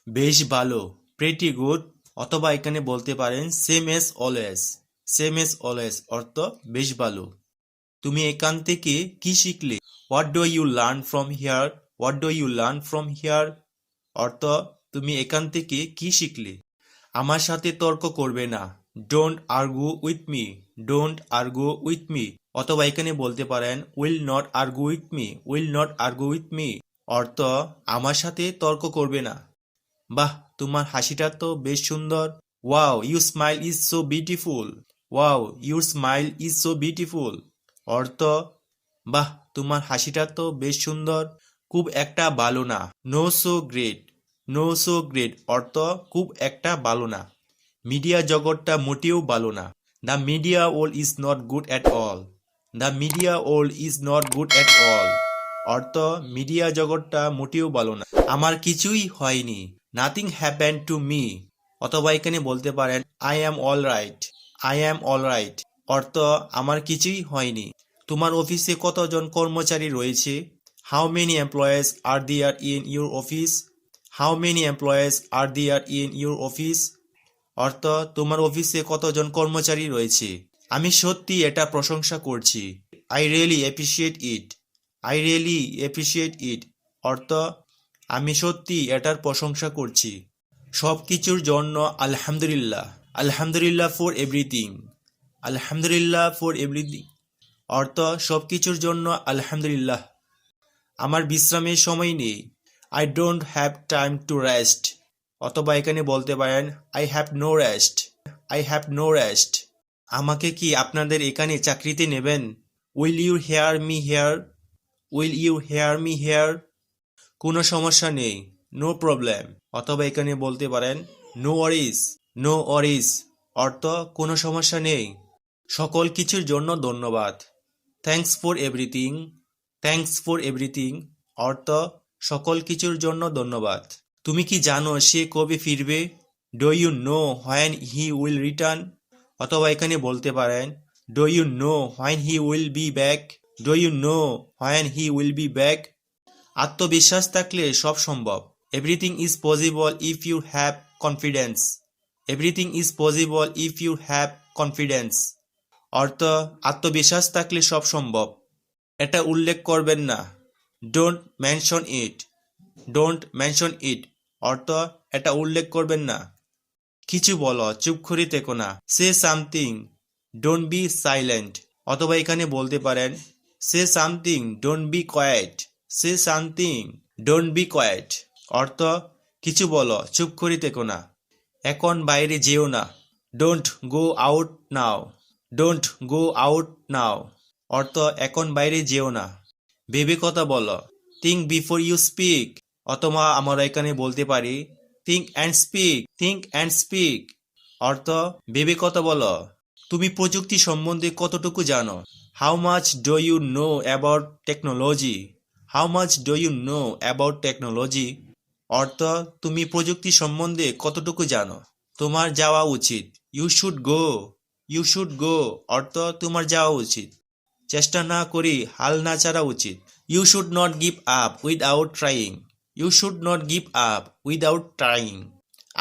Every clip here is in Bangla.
বেশ ভালো, প্রেটি গুড, অথবা এখানে বলতে পারেন same age always. Same age always অর্থ বেশ ভালো। তুমি এখান থেকে কি শিখলে? What do you learn from here? What do you learn from here অর্থ তুমি এখান থেকে কি শিখলে? আমার সাথে তর্ক করবে না। Don't argue with me. Don't argue with me, অথবা এখানে বলতে পারেন will not argue with me. Will not argue with me অর্থ আমার সাথে তর্ক করবে না। বাহ, তোমার হাসিটা তো বেশ সুন্দর। Wow, your smile is so beautiful. Wow, your smile is so beautiful অর্থ বাহ, তোমার হাসিটা তো বেশ সুন্দর। খুব একটা ভালো না। No so great. No so great অর্থ খুব একটা ভালো না। মিডিয়া জগৎটা মোটেও ভালো না। The media world is not good at all. The media world is not good at all অর্থ মিডিয়া জগৎটা মোটেও ভালো না। আমার কিছুই হয়নি। নাথিং হ্যাপেন্ড টু মি, অথবা এখানে বলতে পারেন I am all right. I am all right অর্থ আমার কিছুই হয়নি। তোমার অফিসে কতজন কর্মচারী রয়েছে? How many employees are there in your office? How many employees are there in your office অর্থ তোমার অফিসে কতজন কর্মচারী রয়েছে? আমি সত্যি এটা প্রশংসা করছি। I really appreciate it. I really appreciate it অর্থ আমি সত্যি এটার প্রশংসা করছি। সব কিছুর জন্য আলহামদুলিল্লাহ। আলহামদুলিল্লাহ ফর এভরিথিং। আলহামদুলিল্লাহ ফর এভরিথিং অর্থ সব কিছুর জন্য আলহামদুলিল্লাহ। আমার বিশ্রামের সময় নেই। I don't have time to rest, অথবা এখানে বলতে পারেন I have no rest. I have no rest. আমাকে কি আপনাদের এখানে চাকরিতে নেবেন? Will you hire me here? Will you hire me here কোনো সমস্যা নেই। নো প্রবলেম, অথবা এখানে বলতে পারেন নো ওয়ারিজ। নো ওয়ারিজ অর্থ কোনো সমস্যা নেই। সকল কিছুর জন্য ধন্যবাদ। Thanks for everything. Thanks for everything অর্থ সকল কিছুর জন্য ধন্যবাদ। তুমি কি জানো সে কবে ফিরবে? Do you know when he will return, অথবা এখানে বলতে পারেন do you know when he will be back. Do you know when he will be back আত্মবিশ্বাস থাকলে সব সম্ভব। Everything is possible if you have confidence. Everything is possible if you have confidence অর্থ আত্মবিশ্বাস থাকলে সব সম্ভব। এটা উল্লেখ করবেন না। Don't mention it. Don't mention it অর্থ এটা উল্লেখ করবেন না। কিছু বলো, চুপ করে থেকো না। Say something, don't be silent, অথবা এখানে বলতে পারেন say something, don't be quiet. Say something, don't be quiet অর্থ কিছু বলো, চুপ করে থেকো না। এখন বাইরে যেও না। Don't go out now. Don't go out now অর্থ এখন বাইরে যেও না। ভেবে কথা বলো। থিঙ্ক বিফোর ইউ স্পিক, অথবা আমরা এখানে বলতে পারি think and speak. Think and speak অর্থ ভেবে কথা বলো। তুমি প্রযুক্তি সম্বন্ধে কতটুকু জানো? How much do you know about technology? How much do you know about technology অর্থ তুমি প্রযুক্তি সম্বন্ধে কতটুকু জানো। তোমার যাওয়া উচিত। You should go. You should go অর্থ তোমার যাওয়া উচিত। চেষ্টা না করি হাল না ছাড়া উচিত। You should not give up without trying. You should not give up without trying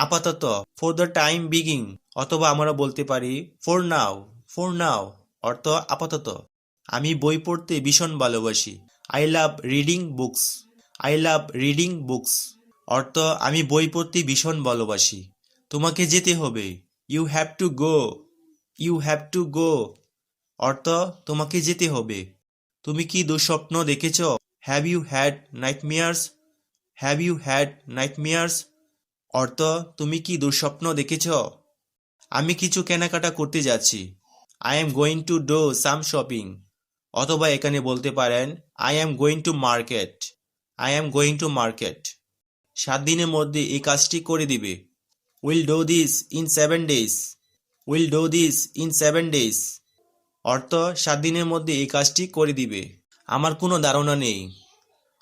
আপাতত, ফর দ্য টাইম বিগিং, অথবা আমরা বলতে পারি ফর নাও। ফর নাও অর্থ আপাতত। আমি বই পড়তে ভীষণ ভালোবাসি। I love reading books. I love reading books অর্থ আমি বই পড়তে ভীষণ ভালোবাসি। তোমাকে যেতে হবে। You have to go. You have to go অর্থ তোমাকে যেতে হবে। তুমি কি দুঃস্বপ্ন দেখেছ? Have you had nightmares? Have you had nightmares অর্থ তুমি কি দুঃস্বপ্ন দেখেছ? আমি কিছু কেনাকাটা করতে যাচ্ছি। I am going to do some shopping, অথবা এখানে বলতে পারেন I am going to market. I am going to market 7 দিনের মধ্যে এই কাজটি করে দিবে। Will do this in 7 days. Will do this in 7 days অর্থ 7 দিনের মধ্যে এই কাজটি করে দিবে। আমার কোনো ধারণা নেই।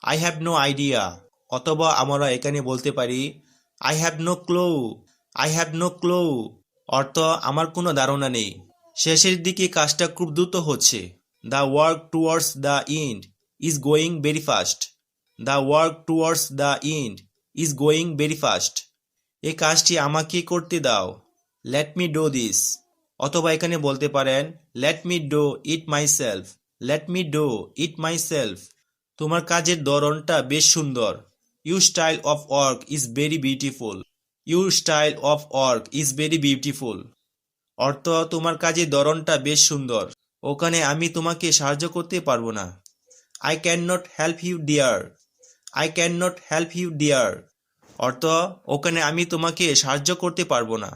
আই হ্যাভ নো আইডিয়া, অথবা আমরা এখানে বলতে পারি I have no clue. I have no clue অর্থ আমার কোনো ধারণা নেই। শেষের দিকে কাজটা খুব দ্রুত হচ্ছে। The work towards the end is going very fast. The work towards the end is going very fast এই কাজটি আমাকে করতে দাও। Let me do this. অথবা এখানে বলতে পারেন let me do it myself. Let me do it myself. তোমার কাজের ধরনটা বেশ সুন্দর। Your style of work is very beautiful. Your style of work is very beautiful. অর্থ তোমার কাজের ধরনটা বেশ সুন্দর। ওখানে আমি তোমাকে সাহায্য করতে পারবো না। I can not help you dear. I can not help you dear. অর্থ ওখানে আমি তোমাকে সাহায্য করতে পারবো না।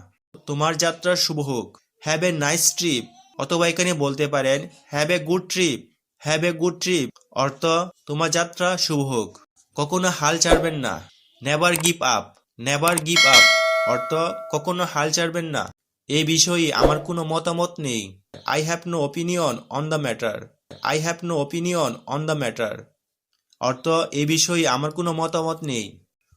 তোমার যাত্রা শুভ হোক। Have a nice trip. অথবা এখানে বলতে পারেন have a good trip. Have a good trip. অর্থ তোমার যাত্রা শুভ হোক। কখনো হাল ছাড়বেন না। Never give up. Never give up. অর্থ কখনো হাল ছাড়বেন না। এই বিষয়ে আমার কোনো মতামত নেই। I have no opinion on the matter. I have no opinion on the matter. অর্থ এই বিষয়ে আমার কোনো মতামত নেই।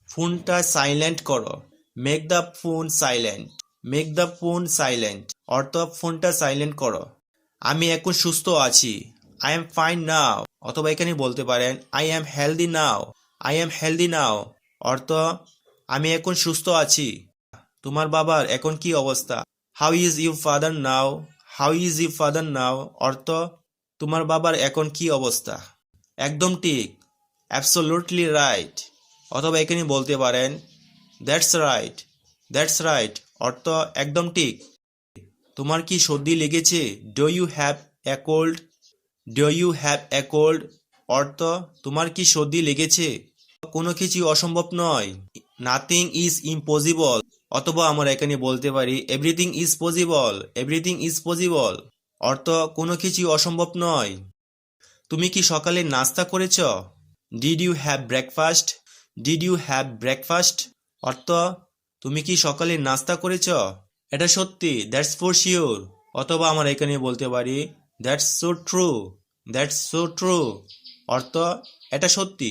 ফোনটা সাইলেন্ট করো। Make the phone silent. Make the phone silent. অর্থ ফোনটা সাইলেন্ট করো। আমি এখন সুস্থ আছি। I am fine now. অথবা এখানে বলতে পারেন I am healthy now. I am healthy now. অর্থ আমি এখন সুস্থ আছি। তোমার বাবার এখন কি অবস্থা? How is your father now? How is your father now? অর্থ তোমার বাবার এখন কি অবস্থা? একদম ঠিক। Absolutely right. অথবা এখানে বলতে পারেন দ্যাটস রাইট। That's right. অর্থ একদম ঠিক। তোমার কি সর্দি লেগেছে? Do you have a cold? Do you have a cold? অর্থ তোমার কি সর্দি লেগেছে? কোনো কিছু অসম্ভব নয়। Nothing is impossible. অথবা আমরা এখানে বলতে পারি everything is possible. Everything is possible. অর্থ কোনো কিছু অসম্ভব নয়। তুমি কি সকালে নাস্তা করেছ? Did you have breakfast? Did you have breakfast? অর্থ তুমি কি সকালে নাস্তা করেছ? এটা সত্যি। That's for sure. অথবা আমরা এখানে বলতে পারি that's so true. That's so true. অর্থ এটা সত্যি।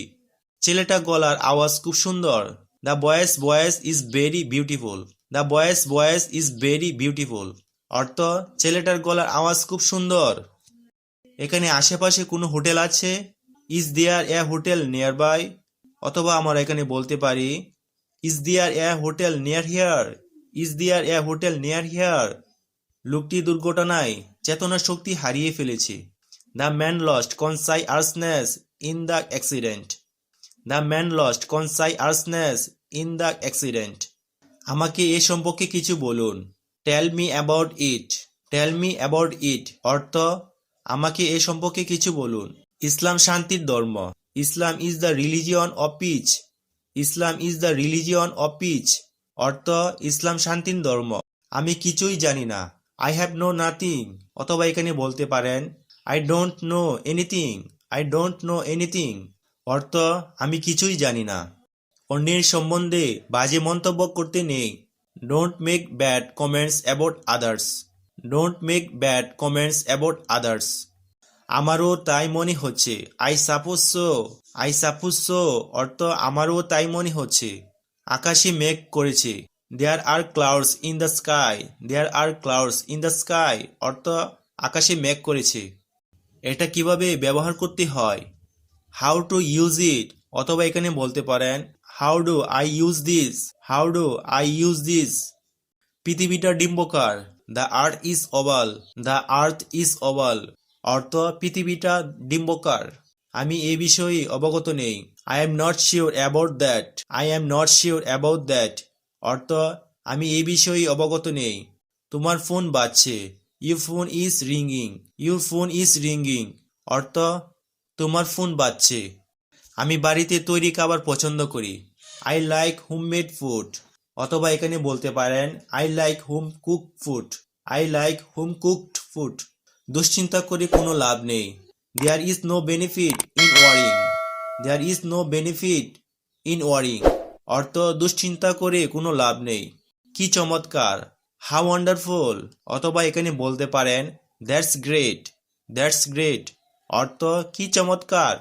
ছেলেটা গলার আওয়াজ খুব সুন্দর। দ্য বয়েস voice is very beautiful. The বয়েস ভয়েস ইজ ভেরি বিউটিফুল। অর্থ ছেলেটার গলার আওয়াজ খুব সুন্দর। এখানে আশেপাশে কোনো হোটেল আছে? Is there a hotel nearby? অথবা আমরা এখানে বলতে পারি is there a hotel near here? Is there a hotel near here? লোকটি দুর্ঘটনায় চেতনা শক্তি হারিয়ে ফেলেছে। The man lost consciousness in the accident. The man lost consciousness in the accident. আমাকে এ সম্পর্কে কিছু বলুন। Tell me about it. Tell me about it. অর্থ আমাকে এ সম্পর্কে কিছু বলুন। ইসলাম শান্তির ধর্ম। ইসলাম is the religion of peace. Islam is the religion of peace. অর্থ ইসলাম শান্তির ধর্ম। আমি কিছুই জানি না। I have no nothing. অথবা এখানে বলতে পারেন I don't know anything. I don't know anything. অর্থ আমি কিছুই জানি না। অন্যের সম্বন্ধে বাজে মন্তব্য করতে নেই। Don't make bad comments about others. Don't make bad comments about others. আমারও তাই মনে হচ্ছে। I suppose so. I suppose so. অর্থ আমারও তাই মনে হচ্ছে। আকাশে মেঘ করেছে। There are clouds in the sky. There are clouds in the sky. অর্থ আকাশে মেঘ করেছে। এটা কিভাবে ব্যবহার করতে হয়? How to use it. অথবা এখানে বলতে পারেন how do I use this. How do I use this. পৃথিবীটা ডিম্বকার। The earth is oval. The earth is oval. অর্থ পৃথিবীটা ডিম্বকার। আমি এ বিষয়ে অবগত নেই। I am not sure about that. I am not sure about that. অর্থ আমি এই বিষয়ে অবগত নেই। তোমার ফোন বাজছে। Your phone is ringing. Your phone is ringing. অর্থ তোমার ফোন বাজছে। আমি বাড়িতে তৈরি খাবার পছন্দ করি। I like homemade food. অথবা এখানে বলতে পারেন I like home cook food. I like home cooked food. দুশ্চিন্তা করে কোনো লাভ নেই। There is no benefit in worrying. There is no benefit in worrying. অর্থ দুশ্চিন্তা করে কোনো লাভ নেই। কি চমৎকার। How wonderful. অথবা এখানে বলতে পারেন দ্যাটস গ্রেট। That's great. অর্থ কি চমৎকার।